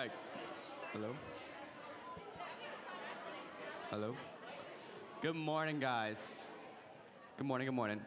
right. Hello? Hello? Good morning, guys. Good morning, good morning.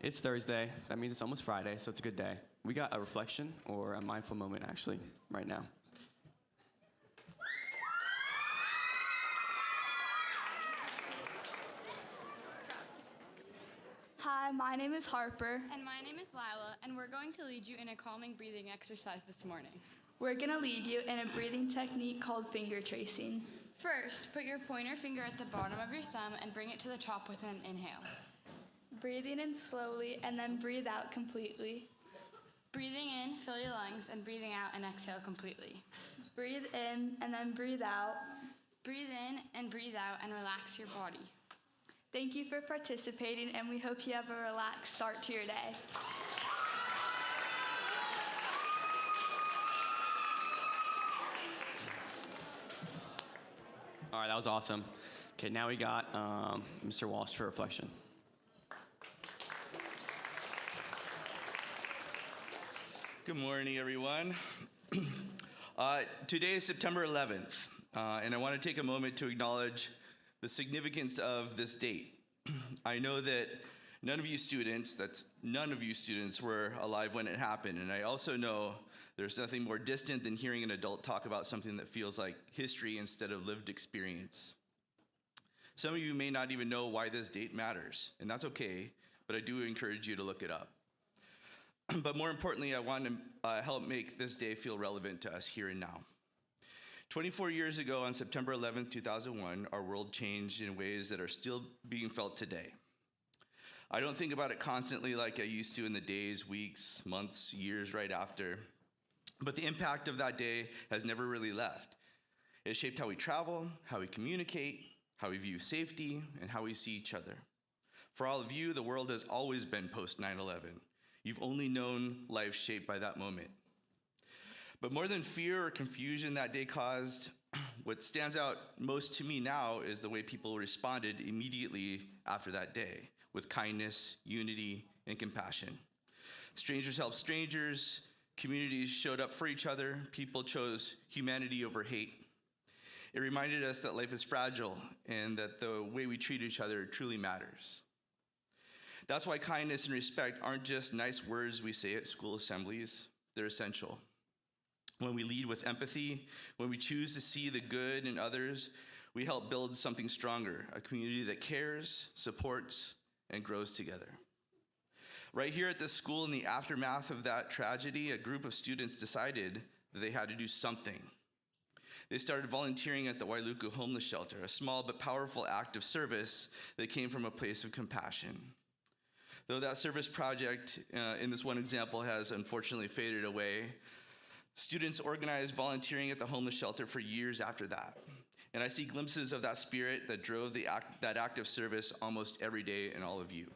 It's Thursday. That means it's almost Friday, so it's a good day. We got a reflection, or a mindful moment, actually, right now. Hi, my name is Harper. And my name is Lila, and we're going to lead you in a calming breathing exercise this morning. We're going to lead you in a breathing technique called finger tracing. First, put your pointer finger at the bottom of your thumb and bring it to the top with an inhale. Breathing in slowly and then breathe out completely. Breathing in, fill your lungs, and breathing out and exhale completely. Breathe in and then breathe out. Breathe in and breathe out and relax your body. Thank you for participating, and we hope you have a relaxed start to your day. All right, that was awesome. Okay, now we got Mr. Walsh for reflection. Good morning, everyone. Today is September 11th, and I want to take a moment to acknowledge the significance of this date. I know that none of you students were alive when it happened, and I also know there's nothing more distant than hearing an adult talk about something that feels like history instead of lived experience. Some of you may not even know why this date matters, and that's okay, but I do encourage you to look it up. But more importantly, I want to help make this day feel relevant to us here and now. 24 years ago, on September 11, 2001, our world changed in ways that are still being felt today. I don't think about it constantly like I used to in the days, weeks, months, years right after, but the impact of that day has never really left. It shaped how we travel, how we communicate, how we view safety, and how we see each other. For all of you, the world has always been post 9/11. You've only known life shaped by that moment. But more than fear or confusion that day caused, what stands out most to me now is the way people responded immediately after that day, with kindness, unity, and compassion. Strangers helped strangers, communities showed up for each other, people chose humanity over hate. It reminded us that life is fragile and that the way we treat each other truly matters. That's why kindness and respect aren't just nice words we say at school assemblies, they're essential. When we lead with empathy, when we choose to see the good in others, we help build something stronger, a community that cares, supports, and grows together. Right here at this school, in the aftermath of that tragedy, a group of students decided that they had to do something. They started volunteering at the Wailuku homeless shelter, a small but powerful act of service that came from a place of compassion. Though that service project, in this one example, has unfortunately faded away, students organized volunteering at the homeless shelter for years after that. And I see glimpses of that spirit that drove that act of service almost every day in all of you.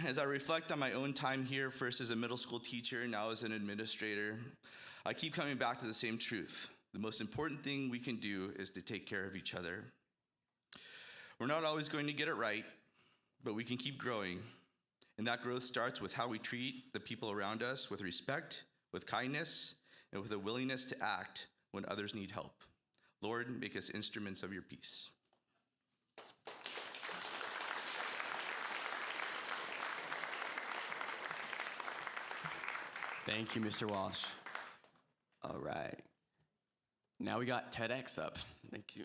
As I reflect on my own time here, first as a middle school teacher, now as an administrator, I keep coming back to the same truth. The most important thing we can do is to take care of each other. We're not always going to get it right, but we can keep growing. And that growth starts with how we treat the people around us with respect, with kindness, and with a willingness to act when others need help. Lord, make us instruments of your peace. Thank you, Mr. Walsh. All right. Now we got TEDx up. Thank you.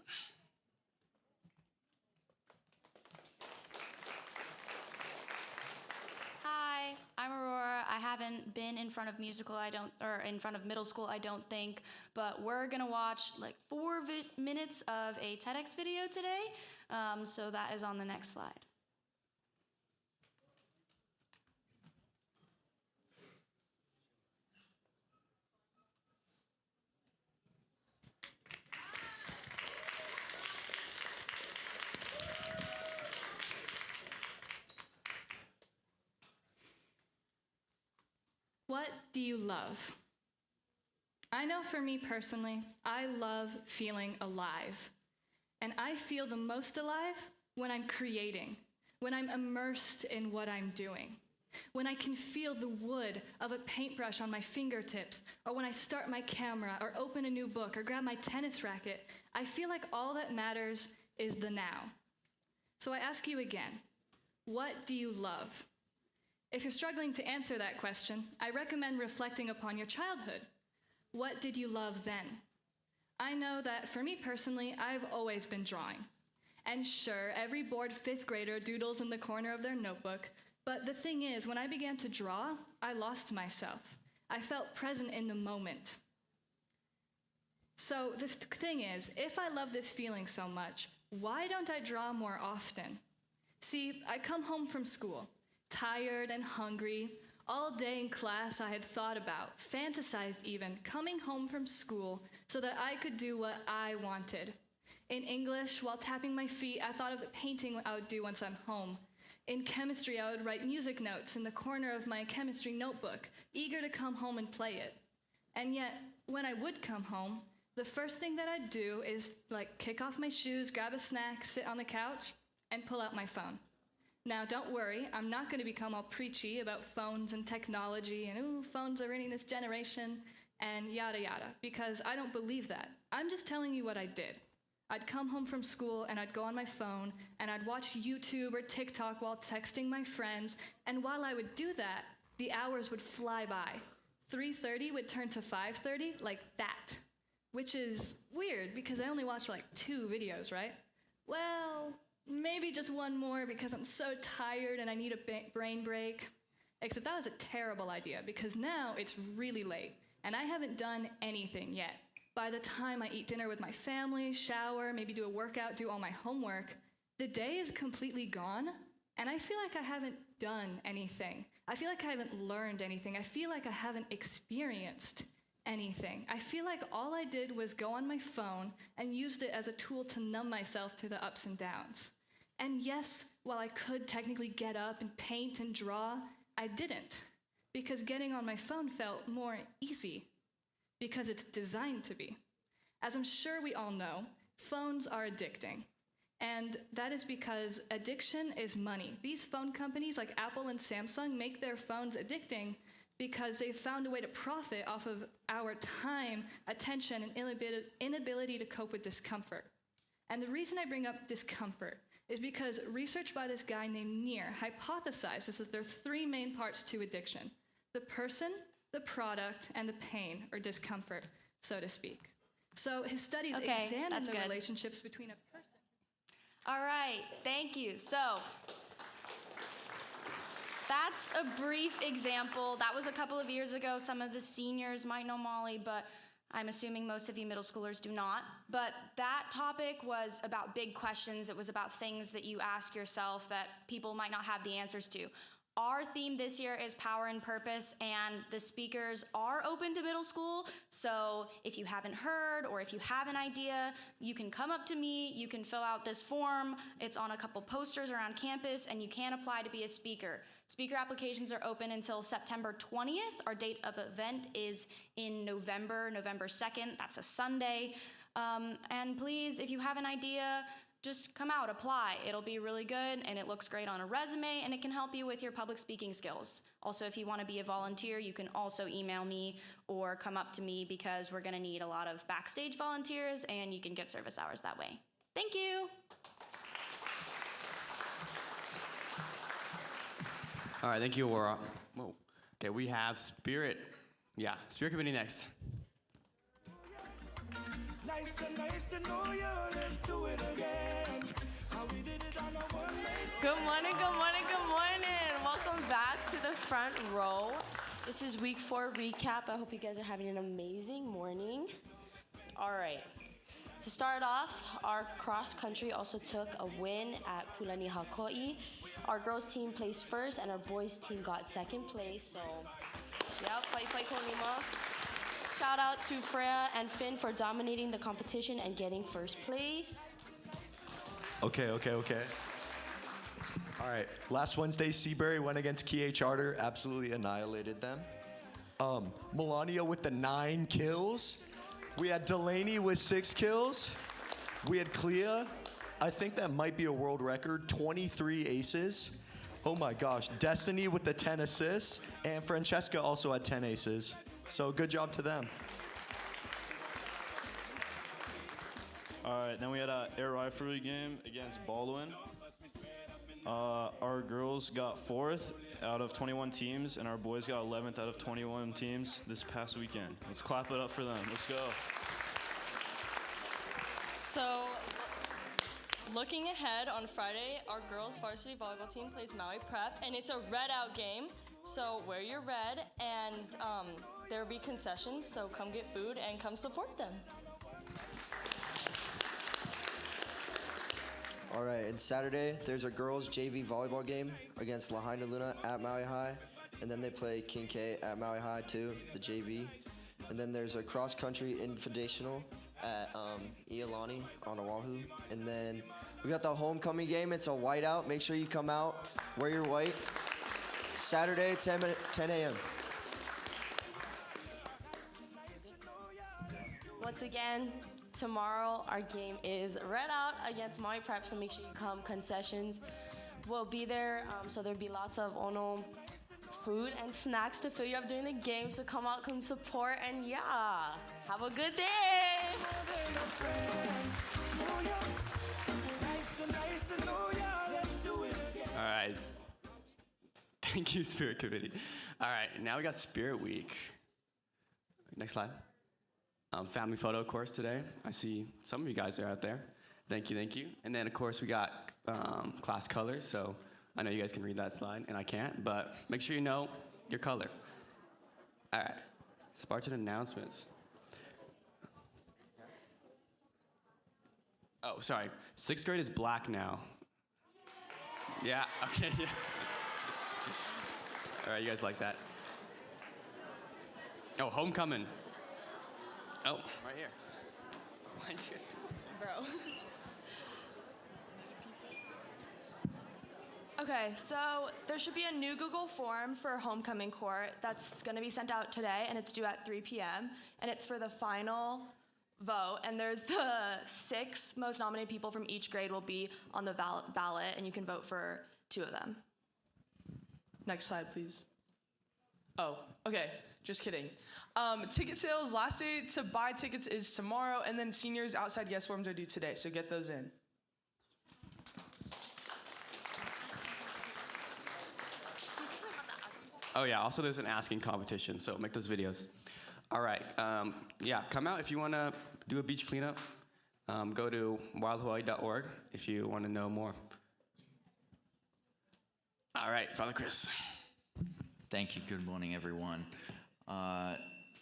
Hi, I'm Aurora. I haven't been in front of in front of middle school, I don't think, but we're gonna watch like 4 minutes of a TEDx video today, so that is on the next slide. What do you love? I know for me personally, I love feeling alive. And I feel the most alive when I'm creating, when I'm immersed in what I'm doing. when I can feel the wood of a paintbrush on my fingertips, or when I start my camera, or open a new book, or grab my tennis racket, I feel like all that matters is the now. So I ask you again, what do you love? If you're struggling to answer that question, I recommend reflecting upon your childhood. What did you love then? I know that for me personally, I've always been drawing. And sure, every bored 5th grader doodles in the corner of their notebook, but the thing is, when I began to draw, I lost myself. I felt present in the moment. So the thing is, if I love this feeling so much, why don't I draw more often? See, I come home from school, tired and hungry. All day in class I had thought about, fantasized even, coming home from school so that I could do what I wanted. In English, while tapping my feet, I thought of the painting I would do once I'm home. In chemistry, I would write music notes in the corner of my chemistry notebook, eager to come home and play it. And yet, when I would come home, the first thing that I'd do is kick off my shoes, grab a snack, sit on the couch, and pull out my phone. Now, don't worry, I'm not going to become all preachy about phones and technology and, ooh, phones are ruining this generation, and yada yada, because I don't believe that. I'm just telling you what I did. I'd come home from school and I'd go on my phone and I'd watch YouTube or TikTok while texting my friends, and while I would do that, the hours would fly by. 3:30 would turn to 5:30 like that, which is weird because I only watched 2 videos, right? Well, maybe just one more because I'm so tired and I need a brain break. Except that was a terrible idea because now it's really late and I haven't done anything yet. By the time I eat dinner with my family, shower, maybe do a workout, do all my homework, the day is completely gone and I feel like I haven't done anything. I feel like I haven't learned anything. I feel like I haven't experienced anything. I feel like all I did was go on my phone and used it as a tool to numb myself to the ups and downs. And yes, while I could technically get up and paint and draw, I didn't, because getting on my phone felt more easy, because it's designed to be. As I'm sure we all know, phones are addicting. And that is because addiction is money. These phone companies like Apple and Samsung make their phones addicting because they've found a way to profit off of our time, attention, and inability to cope with discomfort. And the reason I bring up discomfort is because research by this guy named Neer hypothesizes that there are 3 main parts to addiction: the person, the product, and the pain or discomfort, so to speak. So his studies examine the relationships between a person. All right, thank you. So that's a brief example. That was a couple of years ago. Some of the seniors might know Molly, but I'm assuming most of you middle schoolers do not. But that topic was about big questions. It was about things that you ask yourself that people might not have the answers to. Our theme this year is Power and Purpose, and the speakers are open to middle school. So if you haven't heard or if you have an idea, you can come up to me, you can fill out this form. It's on a couple posters around campus, and you can apply to be a speaker. Speaker applications are open until September 20th. Our date of event is in November 2nd. That's a Sunday. And please, if you have an idea, just come out, apply. It'll be really good, and it looks great on a resume, and it can help you with your public speaking skills. Also, if you want to be a volunteer, you can also email me or come up to me, because we're going to need a lot of backstage volunteers, and you can get service hours that way. Thank you. All right, thank you, Aurora. Whoa. Okay, we have Spirit. Yeah, Spirit Committee next. Nice to know you. Let's do it again. How we did it on a one night. Good morning, good morning, good morning. Welcome back to the front row. This is week 4 recap. I hope you guys are having an amazing morning. All right. To start off, our cross country also took a win at Kulani Hakoi. Our girls team placed first, and our boys team got second place. So, yeah, fight Konima. Shout out to Freya and Finn for dominating the competition and getting first place. Okay. All right, last Wednesday, Seabury went against Kie Charter, absolutely annihilated them. Melania with the 9 kills. We had Delaney with 6 kills. We had Clea, I think that might be a world record, 23 aces. Oh my gosh. Destiny with the 10 assists, and Francesca also had 10 aces. So good job to them. All right, then we had an air riflery game against Baldwin. Our girls got 4th out of 21 teams, and our boys got 11th out of 21 teams this past weekend. Let's clap it up for them. Let's go. So, looking ahead on Friday, our girls varsity volleyball team plays Maui Prep, and it's a red out game. So wear your red, and there will be concessions, so come get food and come support them. All right, and Saturday, there's a girls JV volleyball game against Lahaina Luna at Maui High, and then they play King K at Maui High too, the JV. And then there's a cross-country invitational at Iolani on Oahu. And then we got the homecoming game. It's a whiteout. Make sure you come out, wear your white. Saturday, 10 a.m. Once again, tomorrow our game is red out against Maui Prep, so make sure you come. Concessions will be there, so there'll be lots of Ono food and snacks to fill you up during the game, so come out, come support, and yeah, have a good day. All right. Thank you, Spirit Committee. All right, now we got Spirit Week. Next slide. Family photo, of course, today. I see some of you guys are out there. Thank you, thank you. And then, of course, we got class colors, so I know you guys can read that slide, and I can't, but make sure you know your color. All right, Spartan announcements. Oh, sorry, 6th grade is black now. Yeah, okay, yeah. All right, you guys like that? Oh, homecoming. Oh, right here. Why'd you guys come? Bro. Okay, so there should be a new Google form for homecoming court that's going to be sent out today, and it's due at 3 p.m., and it's for the final vote, and there's the 6 most nominated people from each grade will be on the ballot, and you can vote for 2 of them. Next slide, please. Oh, okay, just kidding. Ticket sales, last day to buy tickets is tomorrow, and then seniors outside guest forms are due today, so get those in. Oh yeah, also there's an asking competition, so make those videos. All right, yeah, come out if you wanna do a beach cleanup. Go to wildhawaii.org if you wanna know more. All right, Father Chris. Thank you, good morning, everyone.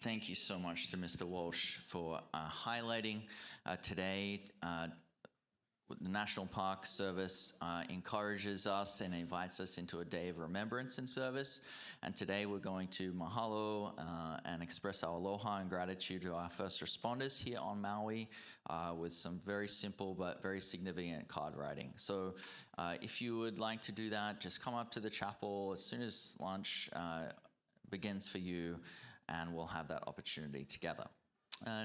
Thank you so much to Mr. Walsh for highlighting today. The National Park Service encourages us and invites us into a day of remembrance and service. And today we're going to mahalo and express our aloha and gratitude to our first responders here on Maui with some very simple but very significant card writing. So if you would like to do that, just come up to the chapel as soon as lunch begins for you, and we'll have that opportunity together.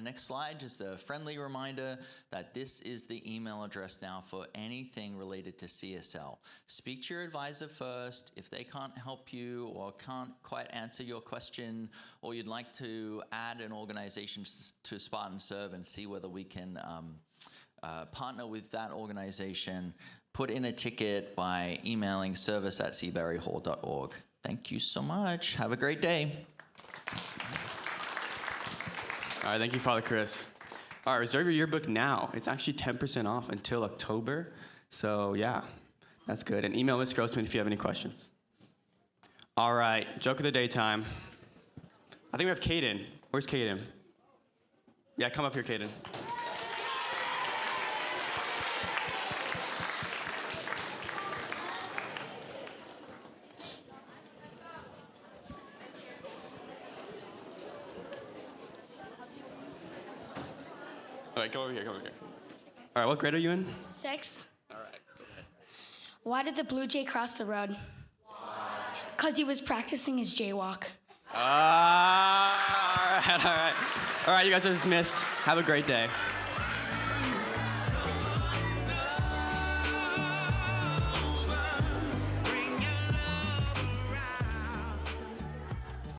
Next slide, just a friendly reminder that this is the email address now for anything related to CSL. Speak to your advisor first. If they can't help you or can't quite answer your question, or you'd like to add an organization to Spartan Serve and see whether we can partner with that organization, put in a ticket by emailing service@seaburyhall.org. Thank you so much. Have a great day. All right, thank you, Father Chris. All right, reserve your yearbook now. It's actually 10% off until October. So yeah, that's good. And email Ms. Grossman if you have any questions. All right, joke of the day time. I think we have Caden. Where's Caden? Yeah, come up here, Caden. All right, come over here, come over here. All right, what grade are you in? 6th. All right, go ahead. Why did the Blue Jay cross the road? Because he was practicing his jaywalk. All right, all right. All right, you guys are dismissed. Have a great day.